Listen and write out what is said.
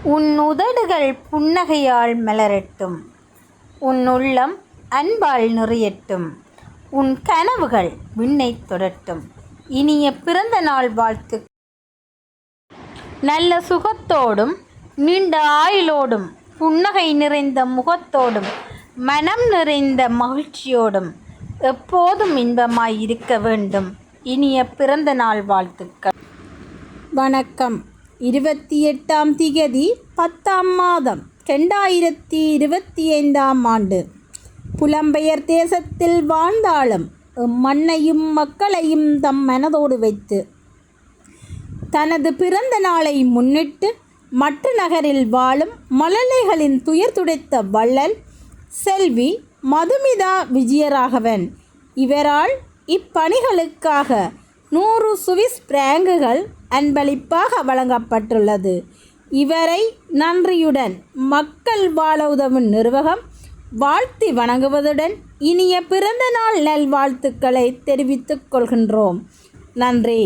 உன் உதடுகள் புன்னகையால் மலரட்டும், உன் உள்ளம் அன்பால் நிறையட்டும், உன் கனவுகள் விண்ணைத் தொடட்டும். இனிய பிறந்த நாள் வாழ்த்து. நல்ல சுகத்தோடும் நீண்ட ஆயுளோடும் புன்னகை நிறைந்த முகத்தோடும் மனம் நிறைந்த மகிழ்ச்சியோடும் எப்போதும் இன்பமாய் இருக்க வேண்டும். இனிய பிறந்த நாள் வாழ்த்துக்கள். வணக்கம். 28ஆம் திகதி 10ஆம் மாதம் 2025ஆம் ஆண்டு. புலம்பெயர் தேசத்தில் வாழ்ந்தாலும் மண்ணையும் மக்களையும் தம் மனதோடு வைத்து தனது பிறந்த நாளை முன்னிட்டு மற்ற நகரில் வாழும் மழலைகளின் துயர் துடைத்த வள்ளல் செல்வி மதுமிதா விஜயராகவன் இவரால் இப்பணிகளுக்காக 100 சுவிஸ் பிராங்குகள் அன்பளிப்பாக வழங்கப்பட்டுள்ளது. இவரை நன்றியுடன் மக்கள் வாழ உதவும் நிர்வாகம் வாழ்த்தி வணங்குவதுடன் இனிய பிறந்த நாள் நல்வாழ்த்துக்களை தெரிவித்துக் கொள்கின்றோம். நன்றி.